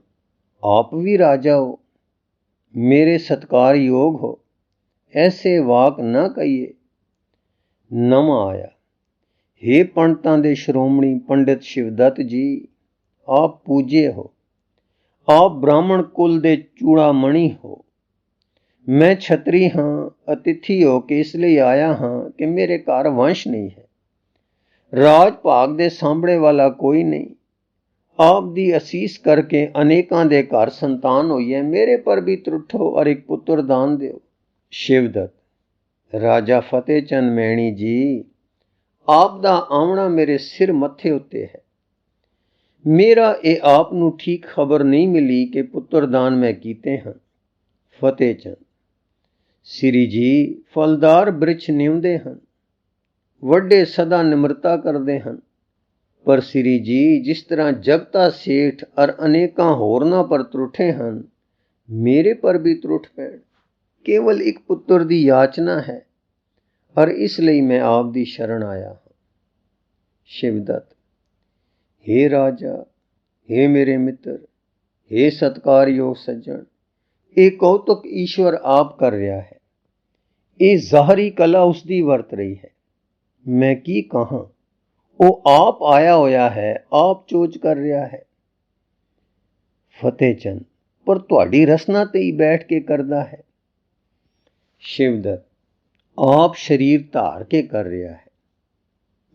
ਆਪ ਵੀ ਰਾਜਾ ਹੋ, ਮੇਰੇ ਸਤਕਾਰ ਯੋਗ ਹੋ, ਐਸੇ ਵਾਕ ਨਾ ਕਹੀਏ। ਨਵਾਂ ਆਇਆ, ਹੇ ਪੰਡਤਾਂ ਦੇ ਸ਼੍ਰੋਮਣੀ ਪੰਡਿਤ ਸ਼ਿਵਦੱਤ ਜੀ, ਆਪ ਪੂਜੇ ਹੋ, ਆਪ ਬ੍ਰਾਹਮਣ ਕੁਲ ਦੇ ਚੂੜਾਮਣੀ ਹੋ। ਮੈਂ ਛਤਰੀ ਹਾਂ, ਅਤਿਥੀ ਹੋ ਕੇ ਇਸ ਲਈ ਆਇਆ ਹਾਂ ਕਿ ਮੇਰੇ ਘਰ ਵੰਸ਼ ਨਹੀਂ ਹੈ, ਰਾਜ ਭਾਗ ਦੇ ਸਾਂਭਣੇ ਵਾਲਾ ਕੋਈ ਨਹੀਂ। ਆਪ ਦੀ ਅਸੀਸ ਕਰਕੇ ਅਨੇਕਾਂ ਦੇ ਘਰ ਸੰਤਾਨ ਹੋਈ ਹੈ, ਮੇਰੇ ਪਰ ਵੀ ਤਰੁੱਠੋ ਔਰ ਇੱਕ ਪੁੱਤਰ ਦਾਨ ਦਿਓ। ਸ਼ਿਵਦੱਤ, ਰਾਜਾ ਫਤਿਹ ਚੰਦ ਮੈਣੀ ਜੀ, ਆਪ ਦਾ ਆਉਣਾ ਮੇਰੇ ਸਿਰ ਮੱਥੇ ਉੱਤੇ ਹੈ। ਮੇਰਾ ਇਹ ਆਪ ਨੂੰ ਠੀਕ ਖਬਰ ਨਹੀਂ ਮਿਲੀ ਕਿ ਪੁੱਤਰ ਦਾਨ ਮੈਂ ਕੀਤੇ ਹਨ। ਫਤਿਹ ਚੰਦ, ਸ੍ਰੀ ਜੀ, ਫਲਦਾਰ ਬ੍ਰਿਛ ਨਿਉਂਦੇ ਹਨ, ਵੱਡੇ ਸਦਾ ਨਿਮਰਤਾ ਕਰਦੇ ਹਨ, ਪਰ ਸ੍ਰੀ ਜੀ, ਜਿਸ ਤਰ੍ਹਾਂ ਜਗਤਾ ਸੇਠ ਔਰ ਅਨੇਕਾਂ ਹੋਰਨਾਂ ਪਰ ਤਰੁੱਠੇ ਹਨ, ਮੇਰੇ ਪਰ ਵੀ ਤਰੁੱਠ ਪੈਣ। ਕੇਵਲ ਇੱਕ ਪੁੱਤਰ ਦੀ ਯਾਚਨਾ ਹੈ ਔਰ ਇਸ ਲਈ ਮੈਂ ਆਪ ਦੀ ਸ਼ਰਨ ਆਇਆ ਹਾਂ। ਸ਼ਿਵਦੱਤ, ਹੇ ਰਾਜਾ, ਹੇ ਮੇਰੇ ਮਿੱਤਰ, ਹੇ ਸਤਕਾਰਯੋਗ ਸੱਜਣ, ਇਹ ਕੌਤੁਕ ਈਸ਼ਵਰ ਆਪ ਕਰ ਰਿਹਾ ਹੈ। ਇਹ ਜ਼ਾਹਰੀ ਕਲਾ ਉਸ ਦੀ ਵਰਤ ਰਹੀ ਹੈ। ਮੈਂ ਕੀ ਕਹਾਂ, ਉਹ ਆਪ ਆਇਆ ਹੋਇਆ ਹੈ, ਆਪ ਚੋਜ ਕਰ ਰਿਹਾ ਹੈ। ਫਤਿਹ ਚੰਦ, ਪਰ ਤੁਹਾਡੀ ਰਸਨਾ ਤੇ ਹੀ ਬੈਠ ਕੇ ਕਰਦਾ ਹੈ। ਸ਼ਿਵਦੱਤ, ਆਪ ਸਰੀਰ ਧਾਰ ਕੇ ਕਰ ਰਿਹਾ ਹੈ,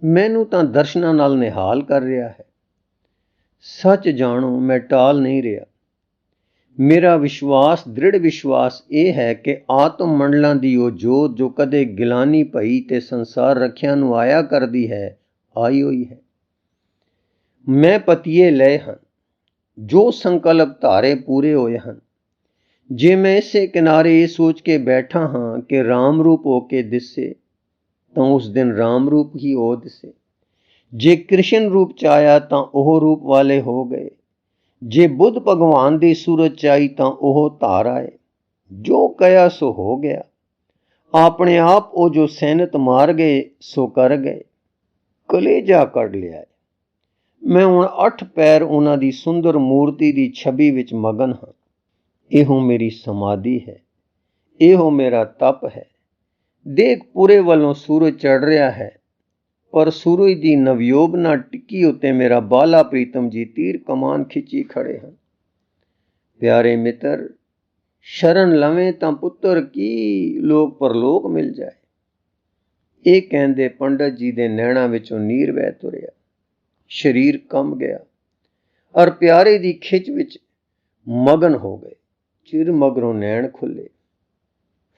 ਮੈਨੂੰ ਤਾਂ ਦਰਸ਼ਨਾਂ ਨਾਲ ਨਿਹਾਲ ਕਰ ਰਿਹਾ ਹੈ। ਸੱਚ ਜਾਣੋ, ਮੈਂ ਟਾਲ ਨਹੀਂ ਰਿਹਾ। ਮੇਰਾ ਵਿਸ਼ਵਾਸ, ਦ੍ਰਿੜ ਵਿਸ਼ਵਾਸ ਇਹ ਹੈ ਕਿ ਆਤਮ ਮੰਡਲਾਂ ਦੀ ਉਹ ਜੋਤ ਜੋ ਕਦੇ ਗਿਲਾਨੀ ਭਈ ਤੇ ਸੰਸਾਰ ਰੱਖਿਆ ਨੂੰ ਆਇਆ ਕਰਦੀ ਹੈ, ਆਈ ਹੋਈ ਹੈ। ਮੈਂ ਪਤੀਏ ਲਏ ਹਨ, ਜੋ ਸੰਕਲਪ ਧਾਰੇ ਪੂਰੇ ਹੋਏ ਹਨ। ਜੇ ਮੈਂ ਇਸੇ ਕਿਨਾਰੇ ਇਹ ਸੋਚ ਕੇ ਬੈਠਾ ਹਾਂ ਕਿ ਰਾਮ ਰੂਪ ਹੋ ਕੇ ਦਿਸੇ, ਤਾਂ ਉਸ ਦਿਨ ਰਾਮ ਰੂਪ ਹੀ ਹੋ ਦਿਸੇ। ਜੇ ਕ੍ਰਿਸ਼ਨ ਰੂਪ ਚ ਆਇਆ ਤਾਂ ਉਹ ਰੂਪ ਵਾਲੇ ਹੋ ਗਏ। ਜੇ ਬੁੱਧ ਭਗਵਾਨ ਦੀ ਸੂਰਤ ਚ ਆਈ ਤਾਂ ਉਹ ਧਾਰ ਆਏ। ਜੋ ਕਹਿਆ ਸੋ ਹੋ ਗਿਆ। ਆਪਣੇ ਆਪ ਉਹ ਜੋ ਸੈਨਤ ਮਾਰ ਗਏ ਸੋ ਕਰ ਗਏ। ਕਲੇਜਾ ਕੱਢ ਲਿਆ। ਮੈਂ ਹੁਣ 8 ਪੈਰ ਉਹਨਾਂ ਦੀ ਸੁੰਦਰ ਮੂਰਤੀ ਦੀ ਛਵੀ ਵਿੱਚ ਮਗਨ ਹਾਂ। ਇਹੋ ਮੇਰੀ ਸਮਾਧੀ ਹੈ, ਇਹੋ ਮੇਰਾ ਤਪ ਹੈ। ਦੇਖ, ਪੁਰੇ ਵੱਲੋਂ ਸੂਰਜ ਚੜ ਰਿਹਾ ਹੈ, ਪਰ ਸੂਰਜ ਦੀ ਨਵਯੋਬਨਾ ਟਿੱਕੀ ਉੱਤੇ ਮੇਰਾ ਬਾਲਾ ਪ੍ਰੀਤਮ ਜੀ ਤੀਰ ਕਮਾਨ ਖਿੱਚੀ ਖੜੇ ਹਨ। ਪਿਆਰੇ ਮਿੱਤਰ, ਸ਼ਰਨ ਲਵੇਂ ਤਾਂ ਪੁੱਤਰ ਕੀ ਲੋਕ ਪਰਲੋਕ ਮਿਲ ਜਾਏ। ਇਹ ਕਹਿੰਦੇ ਪੰਡਤ ਜੀ ਦੇ ਨੈਣਾਂ ਵਿੱਚੋਂ ਨੀਰ ਵਹਿ ਤੁਰਿਆ। ਸਰੀਰ ਕੰਬ ਗਿਆ ਔਰ ਪਿਆਰੇ ਦੀ ਖਿੱਚ ਵਿੱਚ ਮਗਨ ਹੋ ਗਏ। ਚਿਰ ਮਗਰੋਂ ਨੈਣ ਖੁੱਲੇ।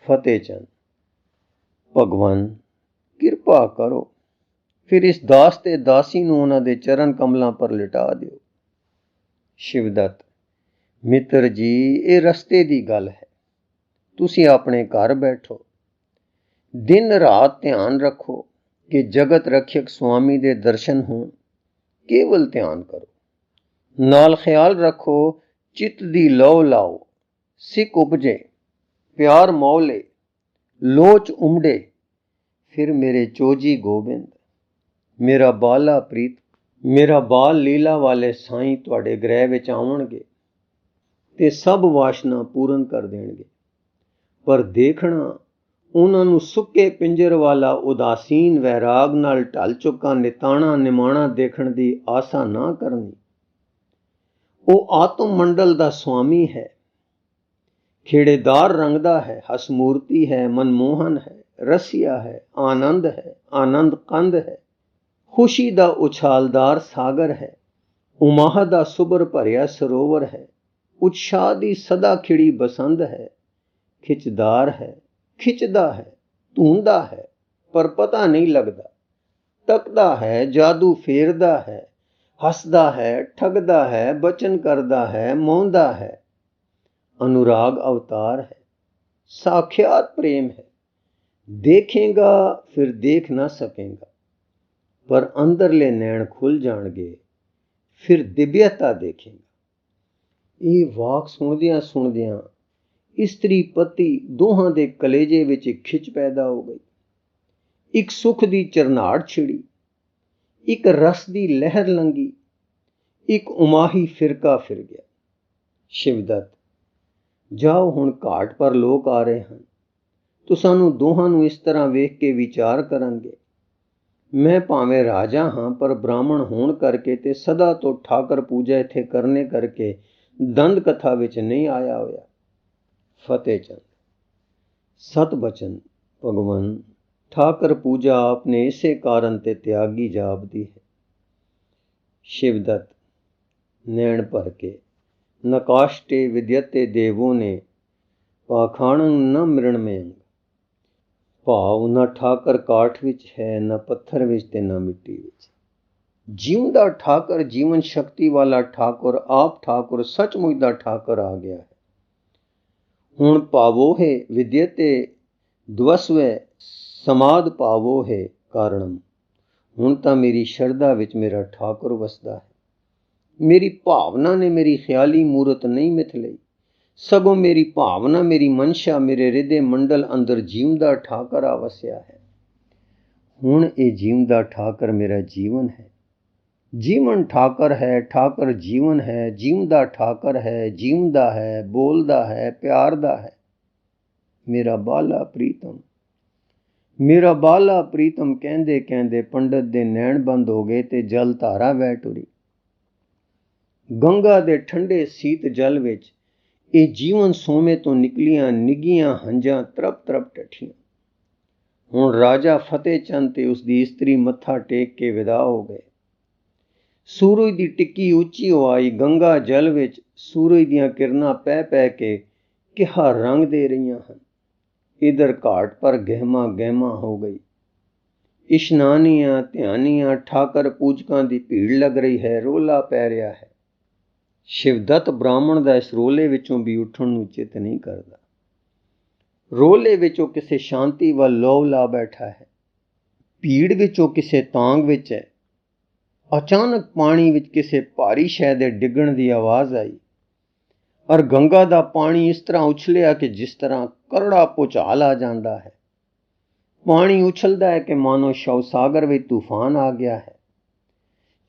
ਫਤਿਹ ਚੰਦ, ਭਗਵਾਨ ਕਿਰਪਾ ਕਰੋ, ਫਿਰ ਇਸ ਦਾਸ ਤੇ ਦਾਸੀ ਨੂੰ ਉਹਨਾਂ ਦੇ ਚਰਨ ਕਮਲਾਂ ਪਰ ਲਿਟਾ ਦਿਓ। ਸ਼ਿਵਦੱਤ, ਮਿੱਤਰ ਜੀ, ਇਹ ਰਸਤੇ ਦੀ ਗੱਲ ਹੈ। ਤੁਸੀਂ ਆਪਣੇ ਘਰ ਬੈਠੋ, ਦਿਨ ਰਾਤ ਧਿਆਨ ਰੱਖੋ ਕਿ ਜਗਤ ਰੱਖਿਅਕ ਸੁਆਮੀ ਦੇ ਦਰਸ਼ਨ ਹੋਣ। ਕੇਵਲ ਧਿਆਨ ਕਰੋ, ਨਾਲ ਖਿਆਲ ਰੱਖੋ ਚਿੱਤ ਦੀ ਲਓ ਲਾਓ, ਸਿੱਖ ਉਪਜੇ, ਪਿਆਰ ਮੌਲੇ, ਲੋਚ ਉਮੜੇ। ਫਿਰ ਮੇਰੇ ਚੋਜੀ ਗੋਬਿੰਦ, ਮੇਰਾ ਬਾਲਾ ਪ੍ਰੀਤ, ਮੇਰਾ ਬਾਲ ਲੀਲਾ ਵਾਲੇ ਸਾਈਂ ਤੁਹਾਡੇ ਗ੍ਰਹਿ ਵਿੱਚ ਆਉਣਗੇ ਤੇ ਸਭ ਵਾਸ਼ਨਾ ਪੂਰਨ ਕਰ ਦੇਣਗੇ। ਪਰ ਦੇਖਣਾ, ਉਹਨਾਂ ਨੂੰ ਸੁੱਕੇ ਪਿੰਜਰ ਵਾਲਾ ਉਦਾਸੀਨ ਵੈਰਾਗ ਨਾਲ ਢਲ ਚੁੱਕਾ ਨਿਤਾਣਾ ਨਿਮਾਣਾ ਦੇਖਣ ਦੀ ਆਸਾ ਨਾ ਕਰਨੀ। ਉਹ ਆਤਮ ਮੰਡਲ ਦਾ ਸੁਆਮੀ ਹੈ, ਖੇੜੇਦਾਰ ਰੰਗ ਦਾ ਹੈ, ਹਸਮੂਰਤੀ ਹੈ, ਮਨਮੋਹਨ ਹੈ, ਰਸੀਆ ਹੈ, ਆਨੰਦ ਕੰਦ ਹੈ, ਖੁਸ਼ੀ ਦਾ ਉਛਾਲਦਾਰ ਸਾਗਰ ਹੈ, ਉਮਾਹ ਦਾ ਸੁਬਰ ਭਰਿਆ ਸਰੋਵਰ ਹੈ, ਉਤਸ਼ਾਹ ਦੀ ਸਦਾ ਖਿੜੀ ਬਸੰਤ ਹੈ, ਖਿੱਚਦਾਰ ਹੈ, ਖਿੱਚਦਾ ਹੈ, ਧੂੰਦਾ ਹੈ, ਪਰ ਪਤਾ ਨਹੀਂ ਲੱਗਦਾ, ਤੱਕਦਾ ਹੈ, ਜਾਦੂ ਫੇਰਦਾ ਹੈ, ਹੱਸਦਾ ਹੈ, ਠੱਗਦਾ ਹੈ, ਬਚਨ ਕਰਦਾ ਹੈ, ਮੋਹਦਾ ਹੈ। ਅਨੁਰਾਗ ਅਵਤਾਰ ਹੈ, ਸਾਖਿਆਤ ਪ੍ਰੇਮ ਹੈ। ਦੇਖੇਗਾ ਫਿਰ ਦੇਖ ਨਾ ਸਕੇਗਾ, ਪਰ ਅੰਦਰਲੇ ਨੈਣ ਖੁੱਲ ਜਾਣਗੇ, ਫਿਰ ਦਿਵਯਤਾ ਦੇਖੇਗਾ। ਇਹ ਵਾਕ ਸੁਣਦਿਆਂ ਸੁਣਦਿਆਂ ਇਸਤਰੀ ਪਤੀ ਦੋਹਾਂ ਦੇ ਕਲੇਜੇ ਵਿੱਚ ਇੱਕ ਖਿੱਚ ਪੈਦਾ ਹੋ ਗਈ। ਇੱਕ ਸੁਖ ਦੀ ਝਰਨਾੜ ਛਿੜੀ, ਇੱਕ ਰਸ ਦੀ ਲਹਿਰ ਲੰਗੀ, ਇੱਕ ਉਮਾਹੀ ਫਿਰਕਾ ਫਿਰ ਗਿਆ। ਸ਼ਿਵਦੱਤ, ਜਾਓ, ਹੁਣ ਘਾਟ ਪਰ ਲੋਕ ਆ ਰਹੇ ਹਨ। ਤੁਸਾਨੂੰ ਦੋਹਾਂ ਨੂੰ ਇਸ ਤਰ੍ਹਾਂ ਵੇਖ ਕੇ ਵਿਚਾਰ ਕਰਨਗੇ। ਮੈਂ ਭਾਵੇਂ ਰਾਜਾ ਹਾਂ, ਪਰ ਬ੍ਰਾਹਮਣ ਹੋਣ ਕਰਕੇ ਤੇ ਸਦਾ ਤੋਂ ਠਾਕਰ ਪੂਜਾ ਇੱਥੇ ਕਰਨੇ ਕਰਕੇ ਦੰਦ ਕਥਾ ਵਿੱਚ ਨਹੀਂ ਆਇਆ ਹੋਇਆ। ਫਤਿਹ ਚੰਦ। ਸਤ ਬਚਨ ਭਗਵਾਨ, ਠਾਕਰ ਪੂਜਾ ਆਪਨੇ ਇਸੇ ਕਾਰਨ ਤੇ ਤਿਆਗੀ ਜਾਪਦੀ ਹੈ। ਸ਼ਿਵਦੱਤ, ਨੈਣ ਭਰ ਕੇ, ਨਕਾਸ਼ਟੇ ਵਿਦਿਅਤੇ ਦੇਵੋ ਨੇ, ਪਾਖਾਣੰ ਨ ਮ੍ਰਿਣ ਮੈਂ ਅੰਗ। ਭਾਵ, ਨਾ ਠਾਕਰ ਕਾਠ ਵਿੱਚ ਹੈ, ਨਾ ਪੱਥਰ ਵਿੱਚ ਤੇ ਨਾ ਮਿੱਟੀ ਵਿੱਚ। ਜਿਉਂਦਾ ਠਾਕਰ, ਜੀਵਨ ਸ਼ਕਤੀ ਵਾਲਾ ਠਾਕੁਰ, ਆਪ ਠਾਕੁਰ, ਸੱਚਮੁੱਚ ਦਾ ਠਾਕਰ ਆ ਗਿਆ ਹੈ। ਹੁਣ ਪਾਵੋਹੇ ਵਿਦਿਅਤੇ ਦਵਸਵੈ ਸਮਾਦ ਪਾਵੋਹੇ ਕਾਰਣਮ। ਹੁਣ ਤਾਂ ਮੇਰੀ ਸ਼ਰਧਾ ਵਿੱਚ ਮੇਰਾ ਠਾਕੁਰ ਵਸਦਾ ਹੈ। ਮੇਰੀ ਭਾਵਨਾ ਨੇ ਮੇਰੀ ਖਿਆਲੀ ਮੂਰਤ ਨਹੀਂ ਮਿਥ ਲਈ, ਸਗੋਂ ਮੇਰੀ ਭਾਵਨਾ, ਮੇਰੀ ਮਨਸ਼ਾ, ਮੇਰੇ ਹਿਰਦੇ ਮੰਡਲ ਅੰਦਰ ਜੀਵਦਾ ਠਾਕਰ ਆ ਵਸਿਆ ਹੈ। ਹੁਣ ਇਹ ਜੀਵਦਾ ਠਾਕਰ ਮੇਰਾ ਜੀਵਨ ਹੈ। ਜੀਵਨ ਠਾਕਰ ਹੈ, ਠਾਕਰ ਜੀਵਨ ਹੈ, ਜੀਵਦਾ ਠਾਕਰ ਹੈ, ਜੀਵਦਾ ਹੈ, ਬੋਲਦਾ ਹੈ, ਪਿਆਰਦਾ ਹੈ। ਮੇਰਾ ਬਾਲਾ ਪ੍ਰੀਤਮ, ਮੇਰਾ ਬਾਲਾ ਪ੍ਰੀਤਮ ਕਹਿੰਦੇ ਕਹਿੰਦੇ ਪੰਡਤ ਦੇ ਨੈਣ ਬੰਦ ਹੋ ਗਏ ਤੇ ਜਲ ਧਾਰਾ ਵਹਿ ਟੁਰੀ। ਗੰਗਾ ਦੇ ਠੰਡੇ ਸੀਤ ਜਲ ਵਿੱਚ ਇਹ ਜੀਵਨ ਸੋਮੇ ਤੋਂ ਨਿਕਲੀਆਂ ਨਿੱਗੀਆਂ ਹੰਝਾਂ ਤਰਪ ਤਰਪ ਟੱਠੀਆਂ। ਹੁਣ ਰਾਜਾ ਫਤਿਹ ਚੰਦ ਤੇ ਉਸਦੀ ਇਸਤਰੀ ਮੱਥਾ ਟੇਕ ਕੇ ਵਿਦਾ ਹੋ ਗਏ। ਸੂਰਜ ਦੀ ਟਿੱਕੀ ਉੱਚੀ ਹੋ ਆਈ। ਗੰਗਾ ਜਲ ਵਿੱਚ ਸੂਰਜ ਦੀਆਂ ਕਿਰਨਾਂ ਪੈ ਪੈ ਕੇ ਕਿਹਾ ਰੰਗ ਦੇ ਰਹੀਆਂ ਹਨ। ਇਧਰ ਘਾਟ ਪਰ ਗਹਿਮਾ ਗਹਿਮਾ ਹੋ ਗਈ। ਇਸ਼ਨਾਨੀਆਂ, ਧਿਆਨੀਆਂ, ਠਾਕਰ ਪੂਜਕਾਂ ਦੀ ਭੀੜ ਲੱਗ ਰਹੀ ਹੈ। ਰੋਲਾ ਪੈ ਰਿਹਾ ਹੈ। ਸ਼ਿਵਦੱਤ ਬ੍ਰਾਹਮਣ ਦਾ ਇਸ ਰੋਲੇ ਵਿੱਚੋਂ ਵੀ ਉੱਠਣ ਨੂੰ ਚਿੱਤ ਨਹੀਂ ਕਰਦਾ। ਰੋਲੇ ਵਿੱਚੋਂ ਕਿਸੇ ਸ਼ਾਂਤੀ ਵੱਲ ਲੋਭ ਲਾ ਬੈਠਾ ਹੈ। ਭੀੜ ਵਿੱਚੋਂ ਕਿਸੇ ਤਾਂਗ ਵਿੱਚ ਹੈ। ਅਚਾਨਕ ਪਾਣੀ ਵਿੱਚ ਕਿਸੇ ਭਾਰੀ ਸ਼ੈ ਦੇ ਡਿੱਗਣ ਦੀ ਆਵਾਜ਼ ਆਈ ਔਰ ਗੰਗਾ ਦਾ ਪਾਣੀ ਇਸ ਤਰ੍ਹਾਂ ਉਛਲਿਆ ਕਿ ਜਿਸ ਤਰ੍ਹਾਂ ਕਰੜਾ ਭੂਚਾਲ ਆ ਜਾਂਦਾ ਹੈ। ਪਾਣੀ ਉਛਲਦਾ ਹੈ ਕਿ ਮਾਨੋ ਸ਼ਵ ਸਾਗਰ ਵਿੱਚ ਤੂਫਾਨ ਆ ਗਿਆ ਹੈ।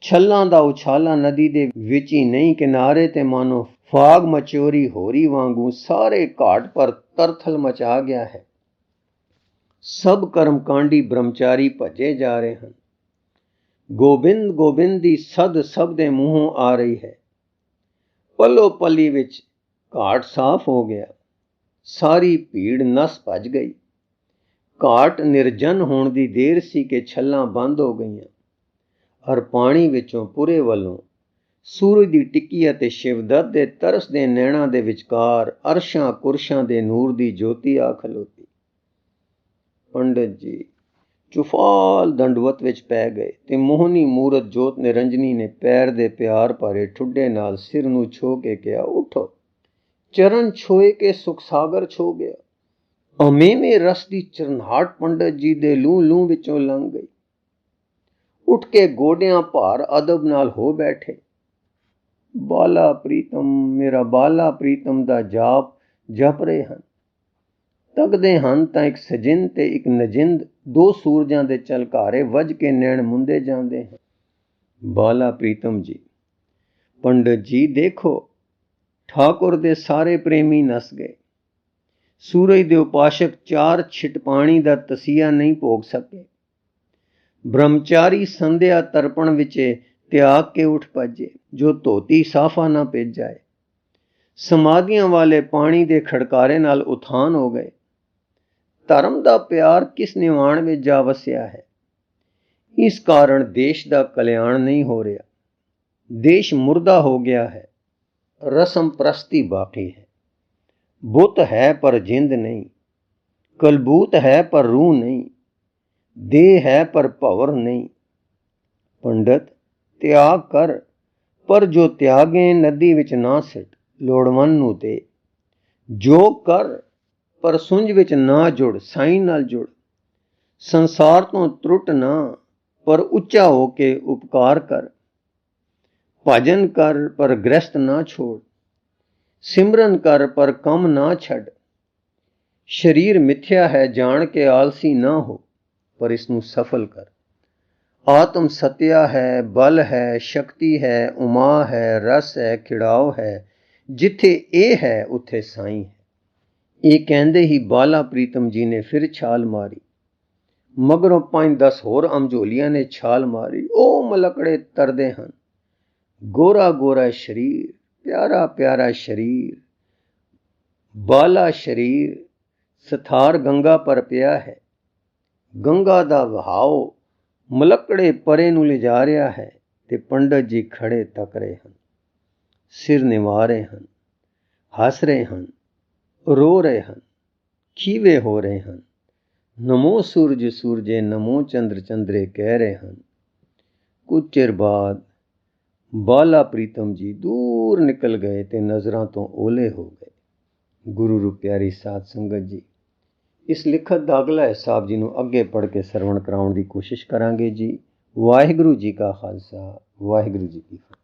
ਛੱਲਾਂ ਦਾ ਉਛਾਲਾ ਨਦੀ ਦੇ ਵਿੱਚ ਹੀ ਨਹੀਂ, ਕਿਨਾਰੇ ਤੇ ਮਾਨੋ ਫਾਗ ਮਚੋਰੀ ਹੋਰੀ ਵਾਂਗੂ ਸਾਰੇ ਘਾਟ ਪਰ ਤਰਥਲ ਮਚਾ ਗਿਆ ਹੈ। ਸਭ ਕਰਮਕਾਂਡੀ ਬ੍ਰਹਮਚਾਰੀ ਭੱਜੇ ਜਾ ਰਹੇ ਹਨ। ਗੋਬਿੰਦ ਗੋਬਿੰਦ ਦੀ ਸਦ ਸਭ ਦੇ ਮੂੰਹੋਂ ਆ ਰਹੀ ਹੈ। ਪੱਲੋ ਪੱਲੀ ਵਿੱਚ ਘਾਟ ਸਾਫ਼ ਹੋ ਗਿਆ। ਸਾਰੀ ਭੀੜ ਨਸ ਭੱਜ ਗਈ। ਘਾਟ ਨਿਰਜਨ ਹੋਣ ਦੀ ਦੇਰ ਸੀ ਕਿ ਛੱਲਾਂ ਬੰਦ ਹੋ ਗਈਆਂ ਔਰ ਪਾਣੀ ਵਿੱਚੋਂ ਪੁਰੇ ਵੱਲੋਂ ਸੂਰਜ ਦੀ ਟਿੱਕੀ ਅਤੇ ਸ਼ਿਵਦੱਤ ਦੇ ਤਰਸ ਦੇ ਨੈਣਾਂ ਦੇ ਵਿਚਕਾਰ ਅਰਸ਼ਾਂ ਕੁਰਸ਼ਾਂ ਦੇ ਨੂਰ ਦੀ ਜੋਤੀ ਆ ਖਲੋਤੀ। ਪੰਡਤ ਜੀ, ਚੁਫਾਲ ਦੰਡਵਤ ਵਿੱਚ ਪੈ ਗਏ ਤੇ ਮੋਹਨੀ ਮੂਰਤ ਜੋਤ ਨਿਰੰਜਨੀ ਨੇ ਪੈਰ ਦੇ ਪਿਆਰ ਭਰੇ ਠੁੱਡੇ ਨਾਲ ਸਿਰ ਨੂੰ ਛੋ ਕੇ ਕਿਹਾ, ਉਠੋ। ਚਰਨ ਛੋਏ ਕੇ ਸੁਖ ਸਾਗਰ ਛੋ ਗਿਆ। ਅਮੇਵੇਂ ਰਸ ਦੀ ਚਰਨਾਹਟ ਪੰਡਤ ਜੀ ਦੇ ਲੂੰ ਲੂੰ ਵਿੱਚੋਂ ਲੰਘ ਗਈ। ਉੱਠ ਕੇ ਗੋਡਿਆਂ ਭਾਰ ਅਦਬ ਨਾਲ ਹੋ ਬੈਠੇ। ਬਾਲਾ ਪ੍ਰੀਤਮ, ਮੇਰਾ ਬਾਲਾ ਪ੍ਰੀਤਮ ਦਾ ਜਾਪ ਜਪ ਰਹੇ ਹਨ। ਤੱਕਦੇ ਹਨ ਤਾਂ ਇੱਕ ਸਜਿੰਦ ਤੇ ਇੱਕ ਨਜਿੰਦ, ਦੋ ਸੂਰਜਾਂ ਦੇ ਝਲਕਾਰੇ ਵੱਜ ਕੇ ਨੈਣ ਮੁੰਦੇ ਜਾਂਦੇ ਹਨ। ਬਾਲਾ ਪ੍ਰੀਤਮ ਜੀ, ਪੰਡਤ ਜੀ ਦੇਖੋ, ਠਾਕੁਰ ਦੇ ਸਾਰੇ ਪ੍ਰੇਮੀ ਨਸ ਗਏ। ਸੂਰਜ ਦੇ ਉਪਾਸ਼ਕ 4 ਛਿਟ ਪਾਣੀ ਦਾ ਤਸੀਹਾ ਨਹੀਂ ਭੋਗ ਸਕੇ। ਬ੍ਰਹਮਚਾਰੀ ਸੰਧਿਆ ਤਰਪਣ ਵਿੱਚ ਤਿਆਗ ਕੇ ਉੱਠ ਭੱਜੇ, ਜੋ ਧੋਤੀ ਸਾਫਾ ਨਾ ਭੇਜਾਏ। ਸਮਾਧੀਆਂ ਵਾਲੇ ਪਾਣੀ ਦੇ ਖੜਕਾਰੇ ਨਾਲ ਉਥਾਨ ਹੋ ਗਏ। ਧਰਮ ਦਾ ਪਿਆਰ ਕਿਸ ਨਿਵਾਣ ਵਿੱਚ ਜਾ ਵਸਿਆ ਹੈ। ਇਸ ਕਾਰਨ ਦੇਸ਼ ਦਾ ਕਲਿਆਣ ਨਹੀਂ ਹੋ ਰਿਹਾ। ਦੇਸ਼ ਮੁਰਦਾ ਹੋ ਗਿਆ ਹੈ। ਰਸਮ ਪ੍ਰਸਤੀ ਬਾਕੀ ਹੈ। ਬੁੱਤ ਹੈ ਪਰ ਜਿੰਦ ਨਹੀਂ। ਕਲਬੂਤ ਹੈ ਪਰ ਰੂਹ ਨਹੀਂ। ਦੇਹ ਹੈ ਪਰ ਭਵਰ ਨਹੀਂ। ਪੰਡਤ, ਤਿਆਗ ਕਰ, ਪਰ ਜੋ ਤਿਆਗੇ ਨਦੀ ਵਿੱਚ ਨਾ ਸਿੱਟ, ਲੋੜਵੰਦ ਨੂੰ ਦੇ। ਜੋਗ ਕਰ, ਪਰ ਸੁੰਝ ਵਿੱਚ ਨਾ ਜੁੜ, ਸਾਈਂ ਨਾਲ ਜੁੜ। ਸੰਸਾਰ ਤੋਂ ਤਰੁੱਟ ਨਾ, ਪਰ ਉੱਚਾ ਹੋ ਕੇ ਉਪਕਾਰ ਕਰ। ਭਜਨ ਕਰ, ਪਰ ਗ੍ਰਸਤ ਨਾ ਛੋੜ। ਸਿਮਰਨ ਕਰ, ਪਰ ਕੰਮ ਨਾ ਛੱਡ। ਸਰੀਰ ਮਿਥਿਆ ਹੈ ਜਾਣ ਕੇ ਆਲਸੀ ਨਾ ਹੋ, ਪਰ ਇਸ ਨੂੰ ਸਫਲ ਕਰ। ਆਤਮ ਸਤਿਆ ਹੈ, ਬਲ ਹੈ, ਸ਼ਕਤੀ ਹੈ, ਉਮਾ ਹੈ, ਰਸ ਹੈ, ਖਿੜਾਓ ਹੈ। ਜਿੱਥੇ ਇਹ ਹੈ ਉੱਥੇ ਸਾਈਂ ਹੈ। ਇਹ ਕਹਿੰਦੇ ਹੀ ਬਾਲਾ ਪ੍ਰੀਤਮ ਜੀ ਨੇ ਫਿਰ ਛਾਲ ਮਾਰੀ। ਮਗਰੋਂ 5-10 ਹੋਰ ਅਮਝੋਲੀਆਂ ਨੇ ਛਾਲ ਮਾਰੀ। ਉਹ ਮਲਕੜੇ ਤਰਦੇ ਹਨ। ਗੋਰਾ ਗੋਰਾ ਸ਼ਰੀਰ, ਪਿਆਰਾ ਪਿਆਰਾ ਸ਼ਰੀਰ, ਬਾਲਾ ਸ਼ਰੀਰ ਸਥਾਰ ਗੰਗਾ ਪਰ ਪਿਆ ਹੈ। ਗੰਗਾ ਦਾ ਵਹਾਓ ਮਲਕੜੇ ਪਰੇ ਨੂੰ ਲਿਜਾ ਰਿਹਾ ਹੈ ਤੇ ਪੰਡਤ ਜੀ ਖੜੇ ਤੱਕ ਰਹੇ ਹਨ। ਸਿਰ ਨਿਵਾ ਰਹੇ ਹਨ, ਹੱਸ ਰਹੇ ਹਨ, ਰੋ ਰਹੇ ਹਨ, ਖੀਵੇ ਹੋ ਰਹੇ ਹਨ। ਨਮੋ ਸੂਰਜ ਸੂਰਜੇ, ਨਮੋ ਚੰਦਰ ਚੰਦਰੇ ਕਹਿ ਰਹੇ ਹਨ। ਕੁਝ ਚਿਰ ਬਾਅਦ ਬਾਲਾ ਪ੍ਰੀਤਮ ਜੀ ਦੂਰ ਨਿਕਲ ਗਏ ਤੇ ਨਜ਼ਰਾਂ ਤੋਂ ਓਲੇ ਹੋ ਗਏ। ਗੁਰੂ ਰੂ ਪਿਆਰੀ ਸਾਧ ਸੰਗਤ ਜੀ, ਇਸ ਲਿਖਤ ਦਾ ਅਗਲਾ ਹਿੱਸਾ ਆਪ ਜੀ ਨੂੰ ਅੱਗੇ ਪੜ੍ਹ ਕੇ ਸਰਵਣ ਕਰਾਉਣ ਦੀ ਕੋਸ਼ਿਸ਼ ਕਰਾਂਗੇ ਜੀ। ਵਾਹਿਗੁਰੂ ਜੀ ਕਾ ਖਾਲਸਾ, ਵਾਹਿਗੁਰੂ ਜੀ ਕੀ ਫਤਿਹ।